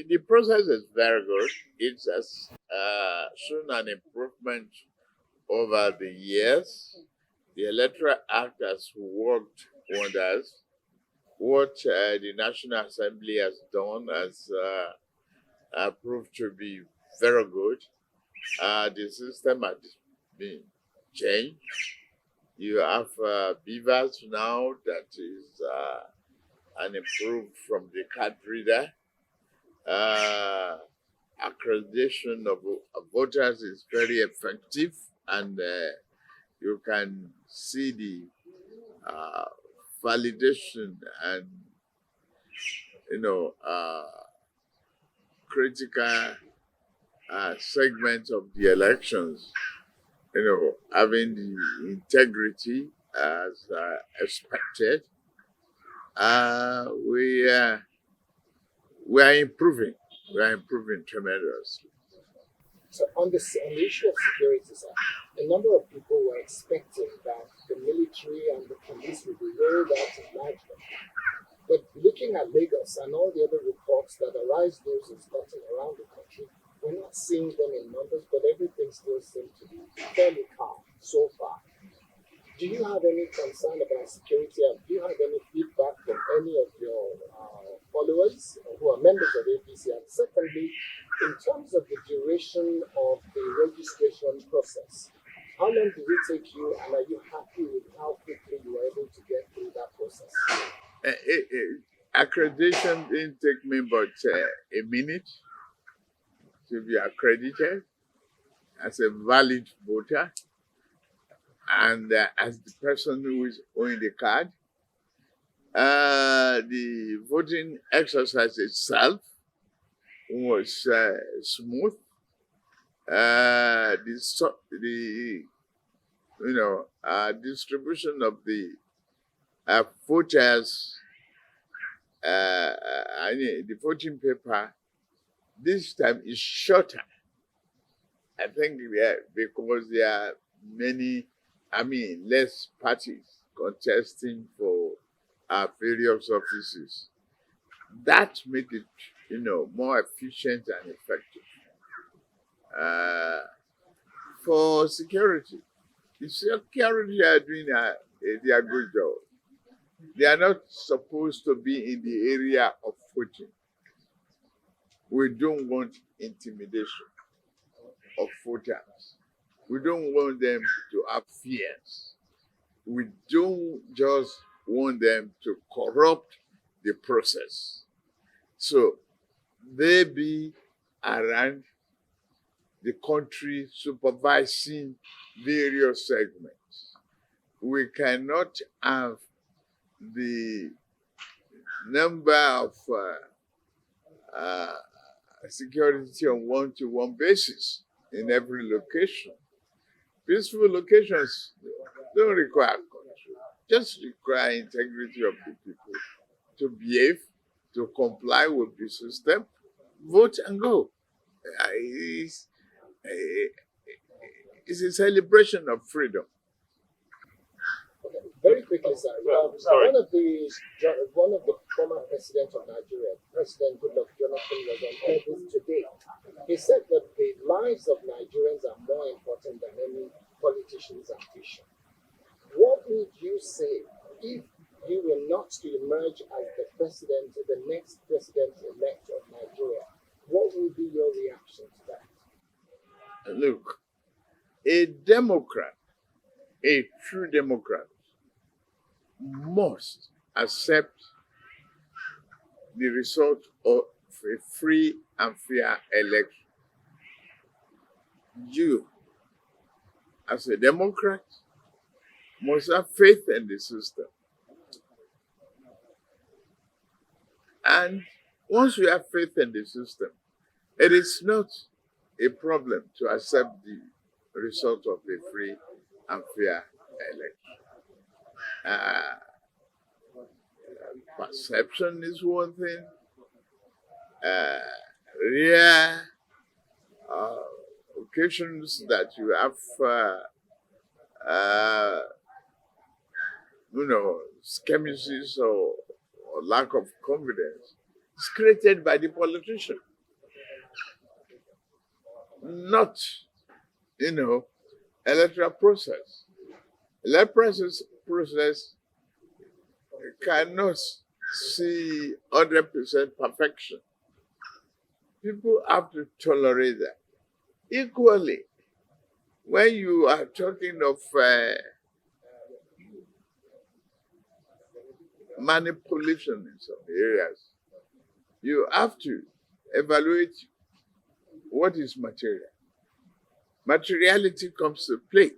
the process is very good. It has shown an improvement over the years. The Electoral Act has worked wonders. What the National Assembly has done has proved to be very good. The system has been changed. You have BVAS now that is an improved from the card reader. Accreditation of voters is very effective, and you can see the validation and critical segments of the elections. Having the integrity as expected. We are improving. We are improving tremendously. So on the issue of security, sir, a number of people were expecting that the military and the police would be rolled out in large. But looking at Lagos and all the other reports that arise news is gotten around the country, we're not seeing them in numbers, but everything still seems to be fairly calm so far. Do you have any concern about security, and do you have any feedback from any of your followers who are members of APC? And secondly, in terms of the duration of the registration process, how long did it take you, and are you happy with how quickly you were able to get through that process? Accreditation didn't take me but a minute to be accredited as a valid voter and as the person who is owning the card. The voting exercise itself was smooth. The distribution of the voters, the voting paper this time is shorter. I think because there are less parties contesting for various offices. That made it, more efficient and effective. For security, the security are doing their good job. They are not supposed to be in the area of voting. We don't want intimidation of voters. We don't want them to have fears. We don't just want them to corrupt the process. So they be around the country supervising various segments. We cannot have the number of security on one-to-one basis in every location. Peaceful locations don't require control, just require integrity of the people to behave, to comply with the system, vote and go. It's a celebration of freedom. Okay, very quickly, sir. One of the former presidents of Nigeria, President Goodluck Jonathan, was on air today. He said that the lives of Nigerians are more important than any politician's ambition. What would you say if you were not to emerge as the next president-elect of Nigeria? What would be your reaction to that? Look, a Democrat, a true Democrat, must accept the result of a free and fair election. You, as a Democrat, must have faith in the system. And once you have faith in the system, it is not a problem to accept the result of a free and fair election. Perception is one thing. Rare occasions that you have, skirmishes or lack of confidence It's created by the politician, not, electoral process. Electoral process cannot see 100% perfection. People have to tolerate that. Equally, when you are talking of manipulation in some areas, you have to evaluate what is material. Materiality comes to play.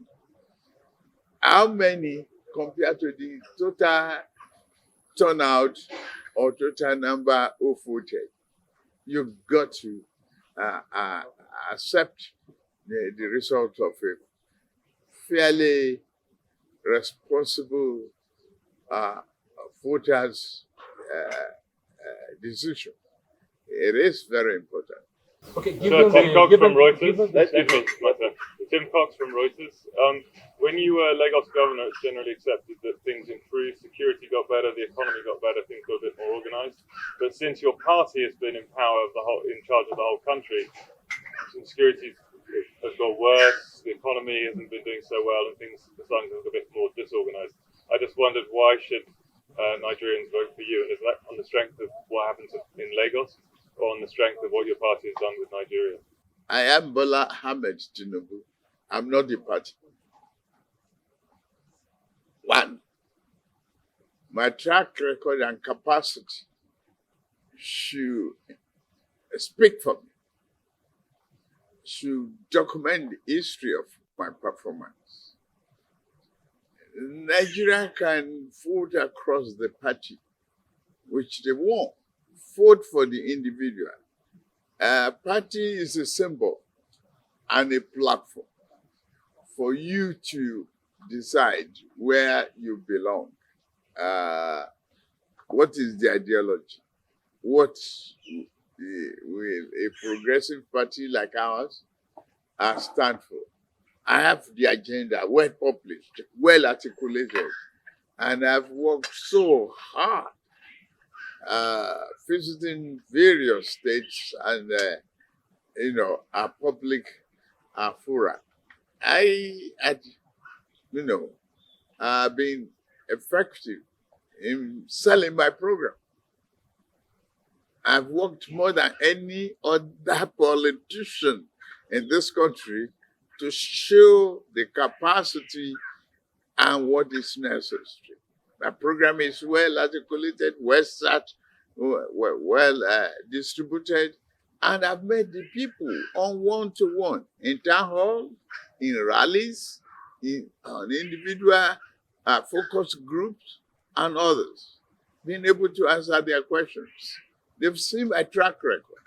How many compared to the total turnout or total number of voted? You've got to accept the result of a fairly responsible voters' decision. It is very important. Okay, So Tim Cox from Reuters. given Excuse me, my turn. Tim Cox from Reuters. When you were Lagos governor, it's generally accepted that things improved, security got better, the economy got better, things got a bit more organised. But since your party has been in power in charge of the whole country, security has got worse, the economy hasn't been doing so well, and things are starting to look a bit more disorganised. I just wondered, why should Nigerians vote for you? And is that on the strength of what happens in Lagos, or on the strength of what your party has done with Nigeria? I am Bola Ahmed Tinubu. I'm not the party. One, my track record and capacity should speak for me, should document the history of my performance. Nigeria can vote across the party, which they want. Vote for the individual. Party is a symbol and a platform for you to decide where you belong. What is the ideology? What will a progressive party like ours stand for? I have the agenda well published, well articulated, and I've worked so hard visiting various states and our public fora. I had been effective in selling my program. I've worked more than any other politician in this country to show the capacity and what is necessary. My program is well articulated, well set, well distributed, and I've met the people on one-to-one in town hall, in rallies, on individual focus groups, and others, being able to answer their questions. They've seen my track record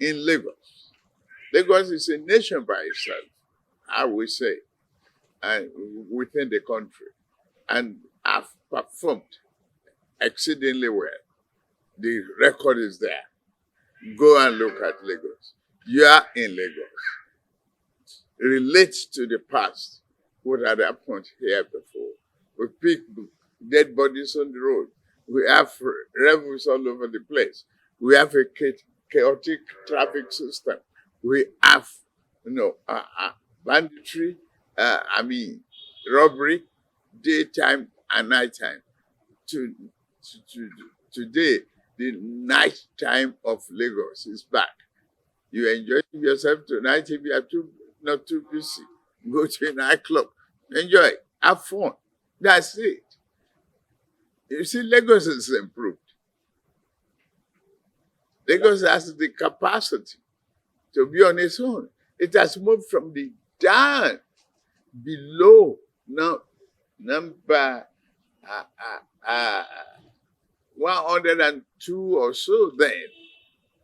in Lagos. Lagos is a nation by itself, I would say, and within the country, and I've performed exceedingly well. The record is there. Go and look at Lagos. You are in Lagos. Relate to the past. What had happened here before? We pick dead bodies on the road. We have rebels all over the place. We have a chaotic traffic system. We have, banditry, robbery, daytime and nighttime. Today, the night time of Lagos is back. You enjoy yourself tonight if you are not too busy. Go to a nightclub, enjoy, have fun. That's it. You see, Lagos is improved. Lagos has the capacity to be on its own. It has moved from the down below number 102 or so then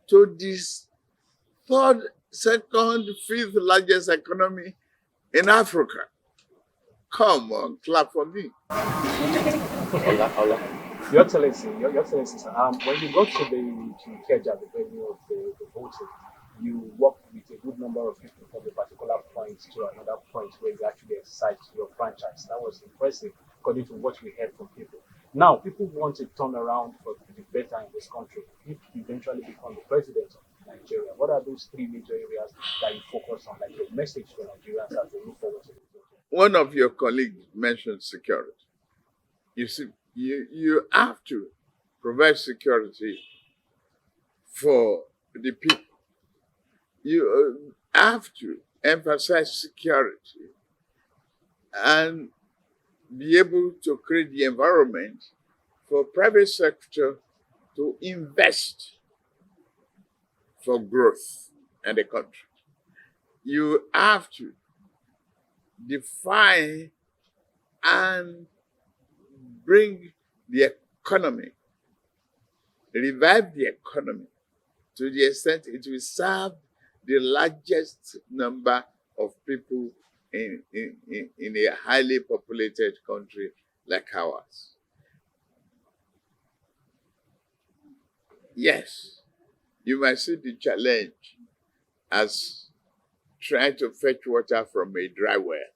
to this third, second, fifth largest economy in Africa. Come on, clap for me. Your Excellency, sir, when you got to Ikeja, the venue of the voting, you worked with a good number of people from a particular point to another point where you actually exercised your franchise. That was impressive, according to what we heard from people. Now, people want to turn around for the better in this country if you eventually become the president of Nigeria? What are those three major areas that you focus on, like your message to Nigerians as they move forward to the future? One of your colleagues mentioned security. You see, you have to provide security for the people. You have to emphasize security and be able to create the environment for private sector to invest for growth in the country. You have to define and bring the economy, revive the economy to the extent it will serve the largest number of people in a highly populated country like ours. Yes, you might see the challenge as trying to fetch water from a dry well.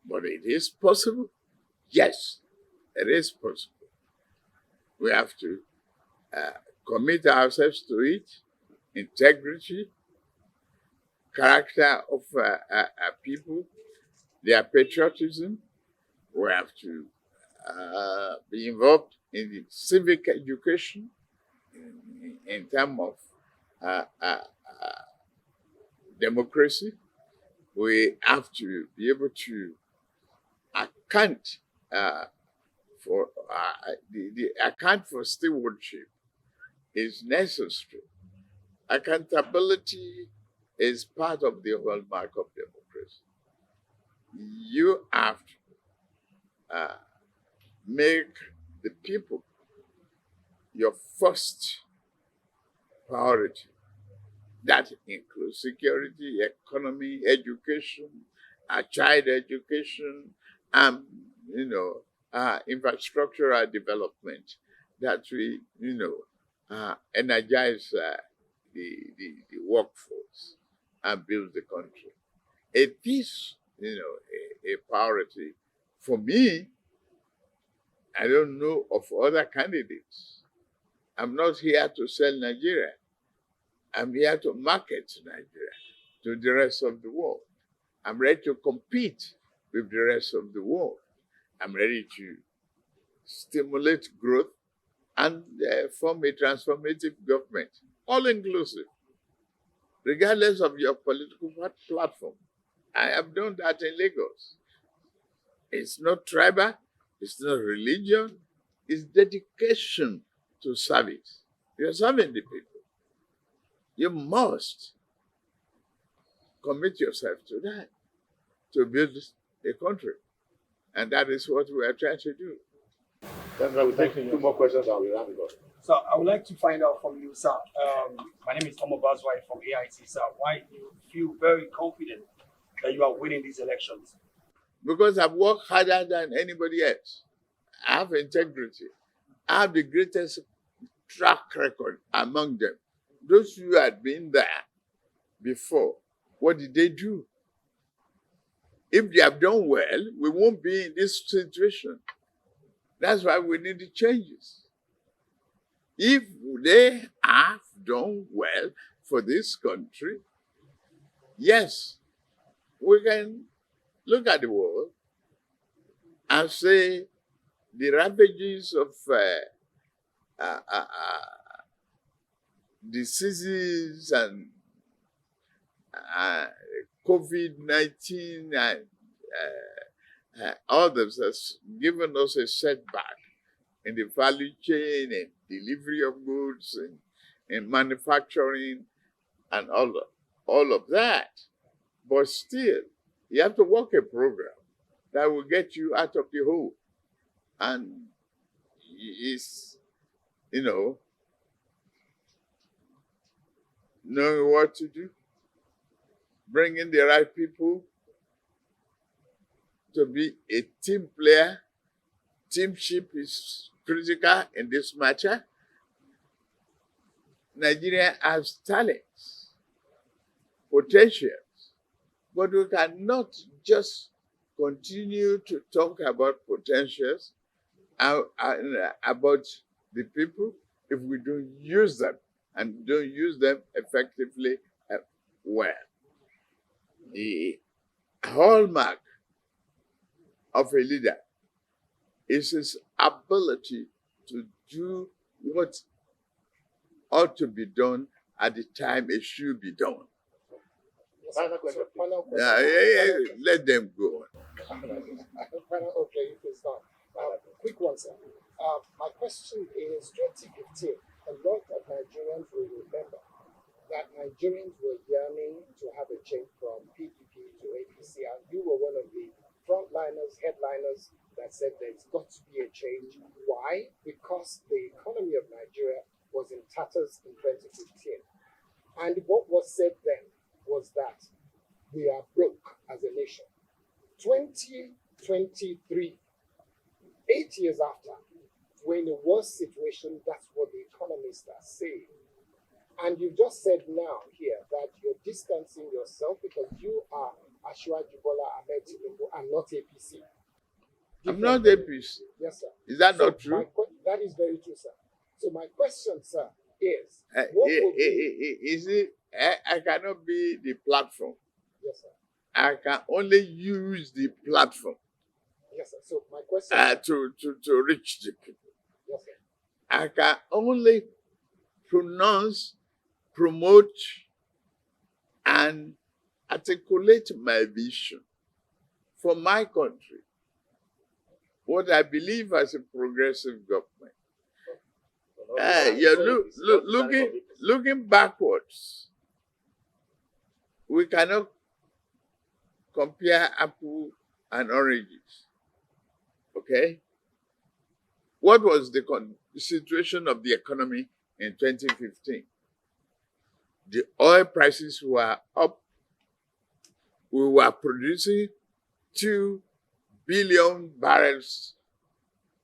But it is possible. Yes, it is possible. We have to commit ourselves to it, integrity, character of people, their patriotism. We have to be involved in the civic education in terms of democracy. We have to be able to account for the account for stewardship is necessary. Accountability is part of the hallmark of democracy. You have to make the people your first priority. That includes security, economy, education, child education, and infrastructural development that we energize the workforce and build the country. It is a priority for me. I don't know of other candidates. I'm not here to sell Nigeria. I'm here to market Nigeria to the rest of the world. I'm ready to compete with the rest of the world. I'm ready to stimulate growth and form a transformative government, all inclusive, regardless of your political platform. I have done that in Lagos. It's not tribal, it's not religion, it's dedication to service. You're serving the people. You must commit yourself to that, to build a country. And that is what we are trying to do. That's why we take two more questions and we'll have it. So I would like to find out from you, sir. My name is Tomo Bazwai from AIT, sir. Why do you feel very confident that you are winning these elections? Because I've worked harder than anybody else. I have integrity. I have the greatest track record among them. Those who had been there before, what did they do? If they have done well, we won't be in this situation. That's why we need the changes. If they have done well for this country, yes, we can look at the world and say the ravages of diseases and COVID-19 and others has given us a setback in the value chain and delivery of goods and manufacturing and all of that. But still, you have to work a program that will get you out of the hole. And it's, knowing what to do, bringing the right people to be a team player. Teamship is critical in this matter. Nigeria has talents, potentials, but we cannot just continue to talk about potentials about the people if we don't use them and don't use them effectively well. The hallmark of a leader is his ability to do what ought to be done at the time it should be done. Yes, Final question, so, final question. Let them go on. Okay, if it's not. Quick one, sir. My question is 2015. A lot of Nigerians will remember that Nigerians were yearning to have a change from PDP to APC, and you were one of the frontliners, headliners that said there's got to be a change. Why? Because the economy of Nigeria was in tatters in 2015. And what was said then was that we are broke as a nation. 2023, 8 years after, we're in a worse situation. That's what the economists are saying. And you just said now here that you're distancing yourself because you are Asiwaju Bola Ahmed Tinubu and not APC. I'm not APC. Yes, sir. Is that not true? That is very true, sir. So my question, sir, is I cannot be the platform. Yes, sir. I can only use the platform Yes, sir. So my question to reach the people. yes, sir. I can only promote, and articulate my vision for my country. What I believe as a progressive government. Looking backwards, we cannot compare apple and oranges. Okay? What was the situation of the economy in 2015? The oil prices were up. We were producing 2 billion barrels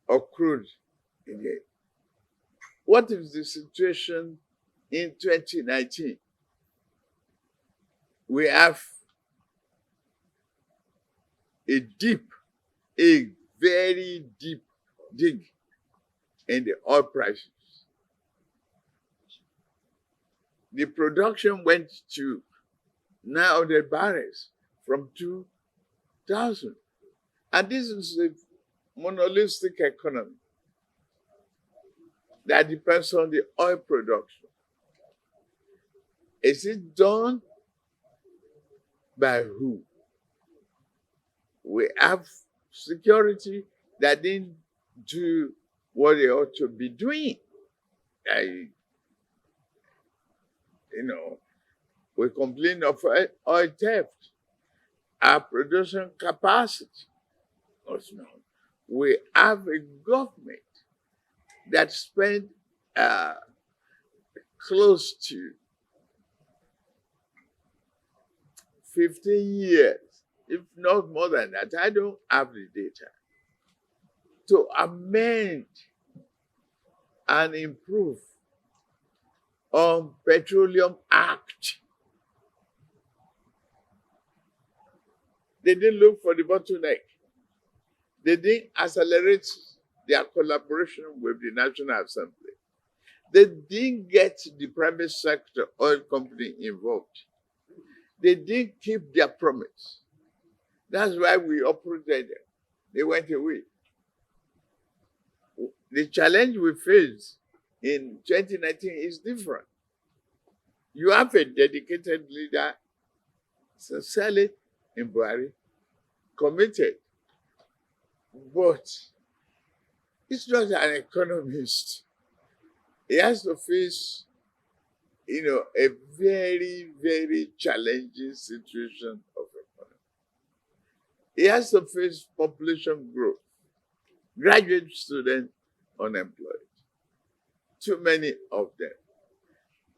of crude a day. What is the situation in 2019? We have a very deep dig in the oil prices. The production went to 900 barrels from 2,000. And this is a monolithic economy that depends on the oil production. Is it done by who? We have security that didn't do what they ought to be doing. We complain of oil theft. Our production capacity was known. We have a government that spent close to 15 years, if not more than that, I don't have the data, to amend and improve on Petroleum Act. They didn't look for the bottleneck. They didn't accelerate their collaboration with the National Assembly. They didn't get the private sector oil company involved. They didn't keep their promise. That's why we operated them. They went away. The challenge we face in 2019 is different. You have a dedicated leader, sincerely in Buhari, committed, but he's not an economist. He has to face, a very, very challenging situation of economy. He has to face population growth, graduate students unemployed, too many of them.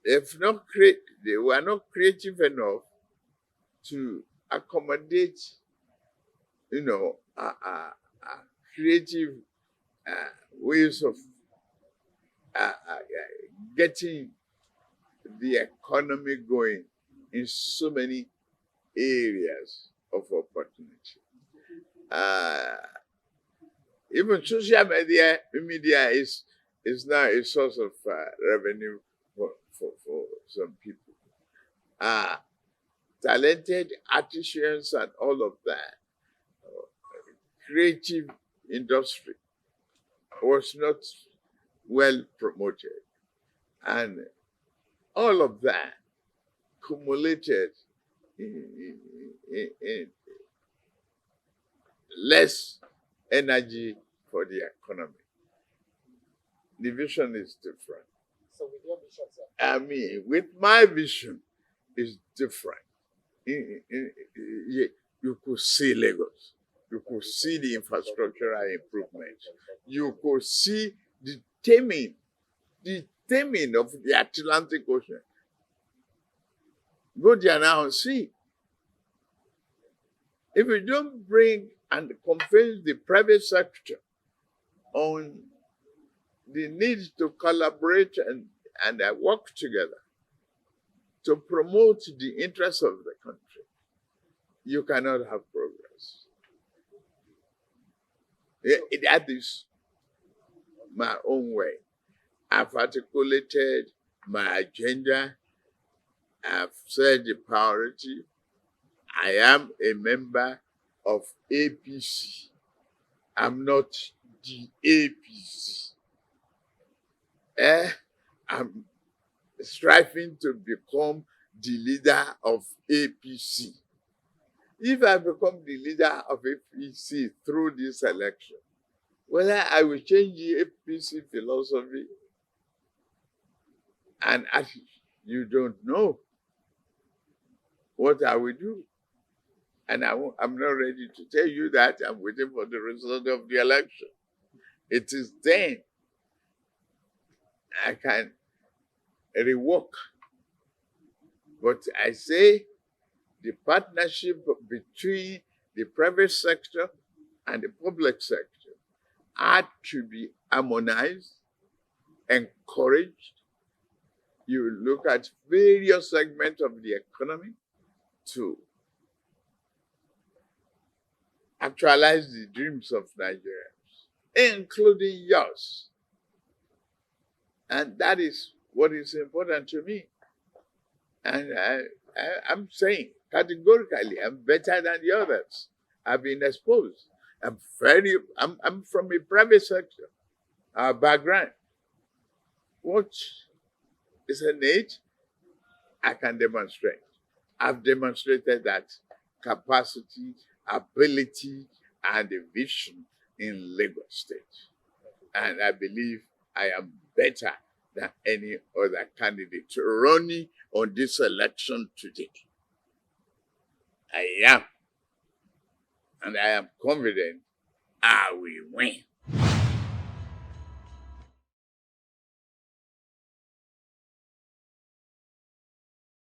They were not creative enough to accommodate, creative ways of getting the economy going in so many areas of opportunity. Even social media is now a source of revenue for some people. Talented artisans and all of that. Creative industry was not well promoted. And all of that cumulated in less energy for the economy. The vision is different. So with your vision, sir, I mean, with my vision, is different. You could see Lagos. You could see the infrastructural improvement. You could see the taming of the Atlantic Ocean. Go there now and see. If you don't bring and convince the private sector on the need to collaborate and work together to promote the interests of the country, you cannot have progress. That is my own way. I've articulated my agenda. I've said the priority. I am a member of APC. I'm not the APC. I'm striving to become the leader of APC. If I become the leader of APC through this election, whether I will change the APC philosophy and attitude, you don't know what I will do. And I'm not ready to tell you that. I'm waiting for the result of the election. It is then I can rework. But I say the partnership between the private sector and the public sector had to be harmonized, encouraged. You look at various segments of the economy to actualize the dreams of Nigerians, including yours. And that is what is important to me. And I'm saying categorically, I'm better than the others. I've been exposed. I'm from a private sector background. What is an age? I can demonstrate. I've demonstrated that capacity, ability, and a vision in Lagos State. And I believe I am better than any other candidate running on this election today. I am. And I am confident I will win.